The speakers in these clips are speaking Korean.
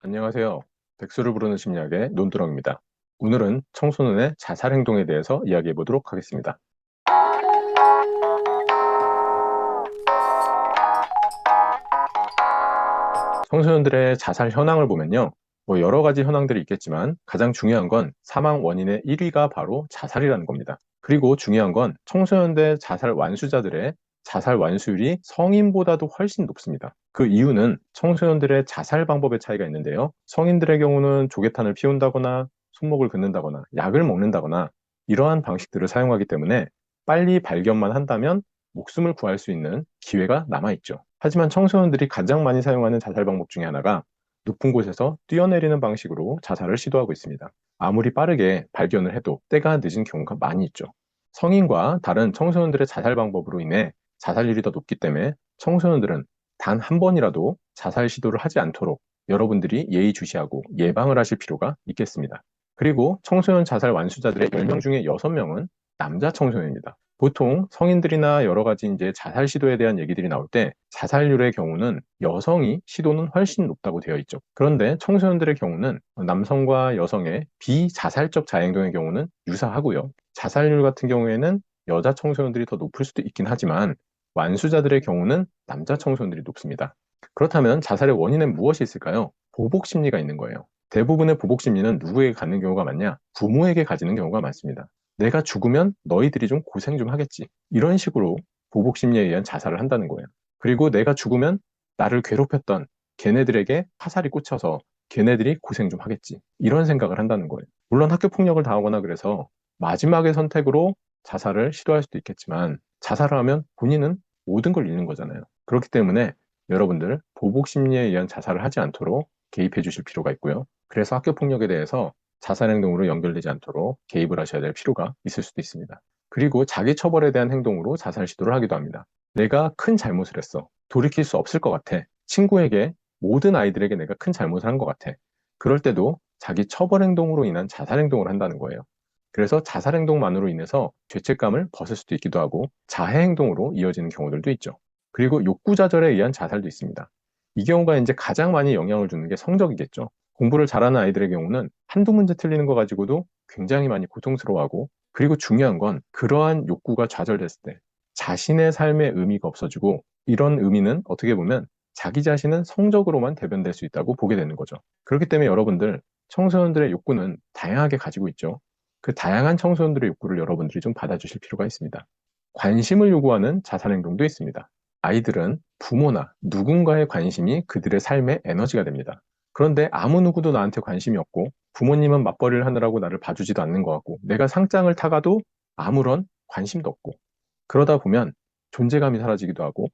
안녕하세요. 백수를 부르는 심리학의 논두렁입니다. 오늘은 청소년의 자살 행동에 대해서 이야기해 보도록 하겠습니다. 청소년들의 자살 현황을 보면요. 여러 가지 현황들이 있겠지만 가장 중요한 건 사망 원인의 1위가 바로 자살이라는 겁니다. 그리고 중요한 건 청소년대 자살 완수자들의 자살 완수율이 성인보다도 훨씬 높습니다. 그 이유는 청소년들의 자살 방법의 차이가 있는데요. 성인들의 경우는 조개탄을 피운다거나 손목을 긋는다거나 약을 먹는다거나 이러한 방식들을 사용하기 때문에 빨리 발견만 한다면 목숨을 구할 수 있는 기회가 남아있죠. 하지만 청소년들이 가장 많이 사용하는 자살 방법 중에 하나가 높은 곳에서 뛰어내리는 방식으로 자살을 시도하고 있습니다. 아무리 빠르게 발견을 해도 때가 늦은 경우가 많이 있죠. 성인과 다른 청소년들의 자살 방법으로 인해 자살률이 더 높기 때문에 청소년들은 단 한 번이라도 자살 시도를 하지 않도록 여러분들이 예의주시하고 예방을 하실 필요가 있겠습니다. 그리고 청소년 자살 완수자들의 10명 중에 6명은 남자 청소년입니다. 보통 성인들이나 여러 가지 이제 자살 시도에 대한 얘기들이 나올 때 자살률의 경우는 여성이 시도는 훨씬 높다고 되어 있죠. 그런데 청소년들의 경우는 남성과 여성의 비자살적 자행동의 경우는 유사하고요. 자살률 같은 경우에는 여자 청소년들이 더 높을 수도 있긴 하지만 완수자들의 경우는 남자 청소년들이 높습니다. 그렇다면 자살의 원인은 무엇이 있을까요? 보복 심리가 있는 거예요. 대부분의 보복 심리는 누구에게 갖는 경우가 많냐? 부모에게 가지는 경우가 많습니다. 내가 죽으면 너희들이 좀 고생 좀 하겠지. 이런 식으로 보복 심리에 의한 자살을 한다는 거예요. 그리고 내가 죽으면 나를 괴롭혔던 걔네들에게 화살이 꽂혀서 걔네들이 고생 좀 하겠지. 이런 생각을 한다는 거예요. 물론 학교 폭력을 당하거나 그래서 마지막의 선택으로 자살을 시도할 수도 있겠지만 자살을 하면 본인은 모든 걸 잃는 거잖아요. 그렇기 때문에 여러분들 보복 심리에 의한 자살을 하지 않도록 개입해 주실 필요가 있고요. 그래서 학교 폭력에 대해서 자살 행동으로 연결되지 않도록 개입을 하셔야 될 필요가 있을 수도 있습니다. 그리고 자기 처벌에 대한 행동으로 자살 시도를 하기도 합니다. 내가 큰 잘못을 했어. 돌이킬 수 없을 것 같아. 친구에게 모든 아이들에게 내가 큰 잘못을 한 것 같아. 그럴 때도 자기 처벌 행동으로 인한 자살 행동을 한다는 거예요. 그래서 자살 행동만으로 인해서 죄책감을 벗을 수도 있기도 하고 자해 행동으로 이어지는 경우들도 있죠. 그리고 욕구 좌절에 의한 자살도 있습니다. 이 경우가 이제 가장 많이 영향을 주는 게 성적이겠죠. 공부를 잘하는 아이들의 경우는 한두 문제 틀리는 거 가지고도 굉장히 많이 고통스러워하고, 그리고 중요한 건 그러한 욕구가 좌절됐을 때 자신의 삶의 의미가 없어지고, 이런 의미는 어떻게 보면 자기 자신은 성적으로만 대변될 수 있다고 보게 되는 거죠. 그렇기 때문에 여러분들 청소년들의 욕구는 다양하게 가지고 있죠. 그 다양한 청소년들의 욕구를 여러분들이 좀 받아주실 필요가 있습니다. 관심을 요구하는 자살 행동도 있습니다. 아이들은 부모나 누군가의 관심이 그들의 삶의 에너지가 됩니다. 그런데 아무 누구도 나한테 관심이 없고 부모님은 맞벌이를 하느라고 나를 봐주지도 않는 것 같고 내가 상장을 타가도 아무런 관심도 없고, 그러다 보면 존재감이 사라지기도 하고,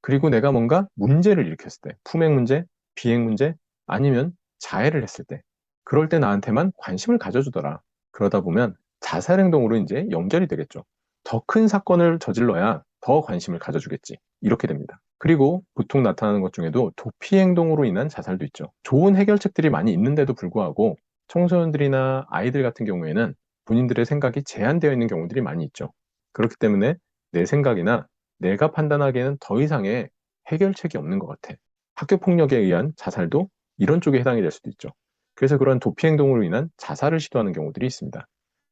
그리고 내가 뭔가 문제를 일으켰을 때 품행 문제, 비행 문제, 아니면 자해를 했을 때 그럴 때 나한테만 관심을 가져주더라. 그러다 보면 자살 행동으로 이제 연결이 되겠죠. 더 큰 사건을 저질러야 더 관심을 가져주겠지. 이렇게 됩니다. 그리고 보통 나타나는 것 중에도 도피 행동으로 인한 자살도 있죠. 좋은 해결책들이 많이 있는데도 불구하고 청소년들이나 아이들 같은 경우에는 본인들의 생각이 제한되어 있는 경우들이 많이 있죠. 그렇기 때문에 내 생각이나 내가 판단하기에는 더 이상의 해결책이 없는 것 같아. 학교 폭력에 의한 자살도 이런 쪽에 해당이 될 수도 있죠. 그래서 그런 도피 행동으로 인한 자살을 시도하는 경우들이 있습니다.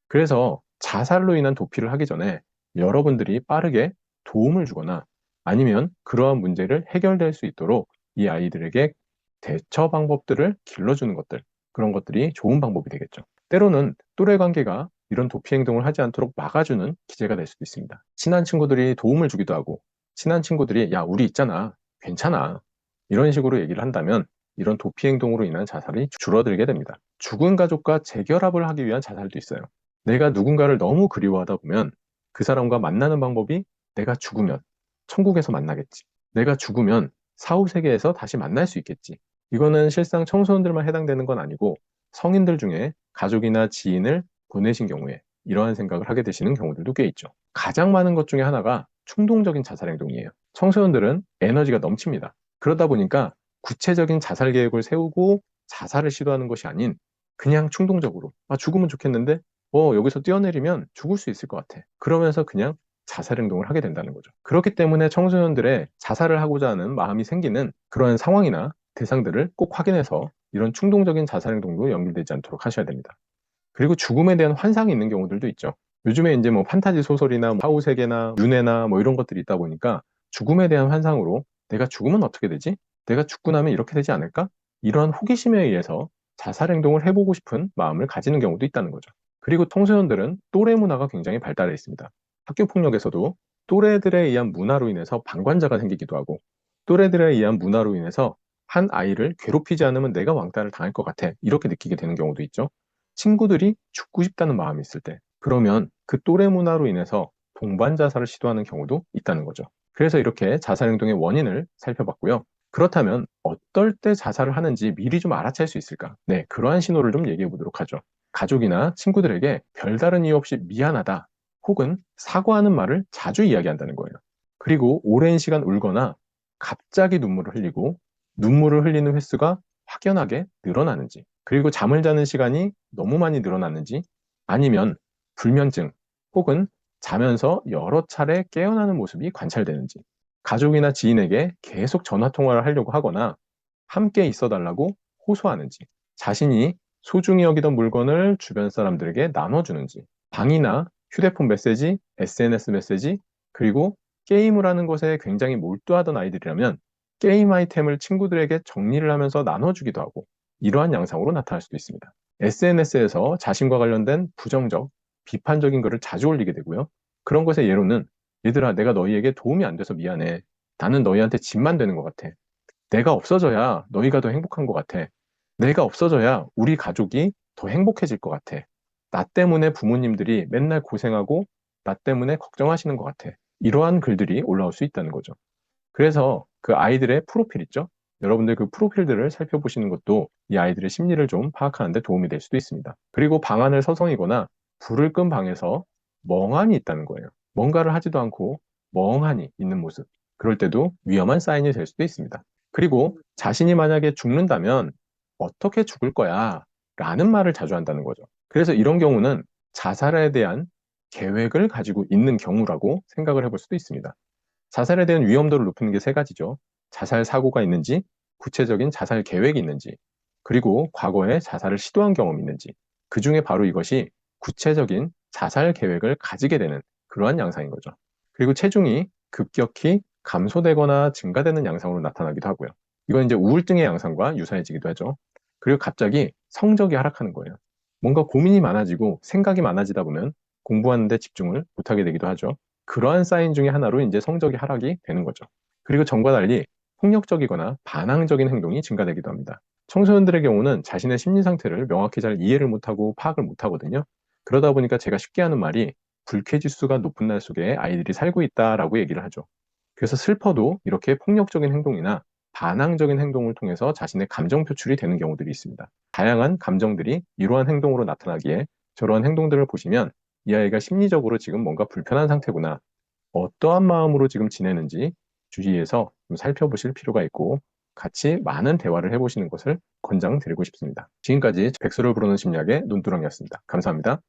그래서 자살로 인한 도피를 하기 전에 여러분들이 빠르게 도움을 주거나 아니면 그러한 문제를 해결될 수 있도록 이 아이들에게 대처 방법들을 길러주는 것들, 그런 것들이 좋은 방법이 되겠죠. 때로는 또래 관계가 이런 도피 행동을 하지 않도록 막아주는 기제가 될 수도 있습니다. 친한 친구들이 도움을 주기도 하고, 친한 친구들이 야, 우리 있잖아. 괜찮아. 이런 식으로 얘기를 한다면 이런 도피 행동으로 인한 자살이 줄어들게 됩니다. 죽은 가족과 재결합을 하기 위한 자살도 있어요. 내가 누군가를 너무 그리워하다 보면 그 사람과 만나는 방법이 내가 죽으면 천국에서 만나겠지. 내가 죽으면 사후세계에서 다시 만날 수 있겠지. 이거는 실상 청소년들만 해당되는 건 아니고 성인들 중에 가족이나 지인을 보내신 경우에 이러한 생각을 하게 되시는 경우들도 꽤 있죠. 가장 많은 것 중에 하나가 충동적인 자살 행동이에요. 청소년들은 에너지가 넘칩니다. 그러다 보니까 구체적인 자살 계획을 세우고 자살을 시도하는 것이 아닌 그냥 충동적으로 죽으면 좋겠는데 여기서 뛰어내리면 죽을 수 있을 것 같아. 그러면서 그냥 자살 행동을 하게 된다는 거죠. 그렇기 때문에 청소년들의 자살을 하고자 하는 마음이 생기는 그런 상황이나 대상들을 꼭 확인해서 이런 충동적인 자살 행동도 연결되지 않도록 하셔야 됩니다. 그리고 죽음에 대한 환상이 있는 경우들도 있죠. 요즘에 이제 뭐 판타지 소설이나 뭐 사후 세계나 윤회나 뭐 이런 것들이 있다 보니까 죽음에 대한 환상으로 내가 죽으면 어떻게 되지? 내가 죽고 나면 이렇게 되지 않을까? 이러한 호기심에 의해서 자살 행동을 해보고 싶은 마음을 가지는 경우도 있다는 거죠. 그리고 청소년들은 또래 문화가 굉장히 발달해 있습니다. 학교 폭력에서도 또래들에 의한 문화로 인해서 방관자가 생기기도 하고, 또래들에 의한 문화로 인해서 한 아이를 괴롭히지 않으면 내가 왕따를 당할 것 같아, 이렇게 느끼게 되는 경우도 있죠. 친구들이 죽고 싶다는 마음이 있을 때, 그러면 그 또래 문화로 인해서 동반 자살을 시도하는 경우도 있다는 거죠. 그래서 이렇게 자살 행동의 원인을 살펴봤고요. 그렇다면 어떨 때 자살을 하는지 미리 좀 알아챌 수 있을까? 네, 그러한 신호를 좀 얘기해 보도록 하죠. 가족이나 친구들에게 별다른 이유 없이 미안하다 혹은 사과하는 말을 자주 이야기한다는 거예요. 그리고 오랜 시간 울거나 갑자기 눈물을 흘리고 눈물을 흘리는 횟수가 확연하게 늘어나는지, 그리고 잠을 자는 시간이 너무 많이 늘어났는지, 아니면 불면증 혹은 자면서 여러 차례 깨어나는 모습이 관찰되는지, 가족이나 지인에게 계속 전화 통화를 하려고 하거나 함께 있어 달라고 호소하는지, 자신이 소중히 여기던 물건을 주변 사람들에게 나눠주는지, 방이나 휴대폰 메시지, SNS 메시지, 그리고 게임을 하는 것에 굉장히 몰두하던 아이들이라면 게임 아이템을 친구들에게 정리를 하면서 나눠주기도 하고, 이러한 양상으로 나타날 수도 있습니다. SNS에서 자신과 관련된 부정적, 비판적인 글을 자주 올리게 되고요. 그런 것의 예로는, 얘들아, 내가 너희에게 도움이 안 돼서 미안해. 나는 너희한테 짐만 되는 것 같아. 내가 없어져야 너희가 더 행복한 것 같아. 내가 없어져야 우리 가족이 더 행복해질 것 같아. 나 때문에 부모님들이 맨날 고생하고 나 때문에 걱정하시는 것 같아. 이러한 글들이 올라올 수 있다는 거죠. 그래서 그 아이들의 프로필 있죠? 여러분들 그 프로필들을 살펴보시는 것도 이 아이들의 심리를 좀 파악하는 데 도움이 될 수도 있습니다. 그리고 방안을 서성이거나 불을 끈 방에서 멍하니 있다는 거예요. 뭔가를 하지도 않고 멍하니 있는 모습. 그럴 때도 위험한 사인이 될 수도 있습니다. 그리고 자신이 만약에 죽는다면 어떻게 죽을 거야? 라는 말을 자주 한다는 거죠. 그래서 이런 경우는 자살에 대한 계획을 가지고 있는 경우라고 생각을 해볼 수도 있습니다. 자살에 대한 위험도를 높이는 게 세 가지죠. 자살 사고가 있는지, 구체적인 자살 계획이 있는지, 그리고 과거에 자살을 시도한 경험이 있는지, 그 중에 바로 이것이 구체적인 자살 계획을 가지게 되는 그러한 양상인 거죠. 그리고 체중이 급격히 감소되거나 증가되는 양상으로 나타나기도 하고요. 이건 이제 우울증의 양상과 유사해지기도 하죠. 그리고 갑자기 성적이 하락하는 거예요. 뭔가 고민이 많아지고 생각이 많아지다 보면 공부하는데 집중을 못하게 되기도 하죠. 그러한 사인 중에 하나로 이제 성적이 하락이 되는 거죠. 그리고 전과 달리 폭력적이거나 반항적인 행동이 증가되기도 합니다. 청소년들의 경우는 자신의 심리 상태를 명확히 잘 이해를 못하고 파악을 못하거든요. 그러다 보니까 제가 쉽게 하는 말이 불쾌지수가 높은 날 속에 아이들이 살고 있다라고 얘기를 하죠. 그래서 슬퍼도 이렇게 폭력적인 행동이나 반항적인 행동을 통해서 자신의 감정 표출이 되는 경우들이 있습니다. 다양한 감정들이 이러한 행동으로 나타나기에 저러한 행동들을 보시면 이 아이가 심리적으로 지금 뭔가 불편한 상태구나, 어떠한 마음으로 지금 지내는지 주위에서 좀 살펴보실 필요가 있고, 같이 많은 대화를 해보시는 것을 권장드리고 싶습니다. 지금까지 백수를 부르는 심리학의 논두렁이었습니다. 감사합니다.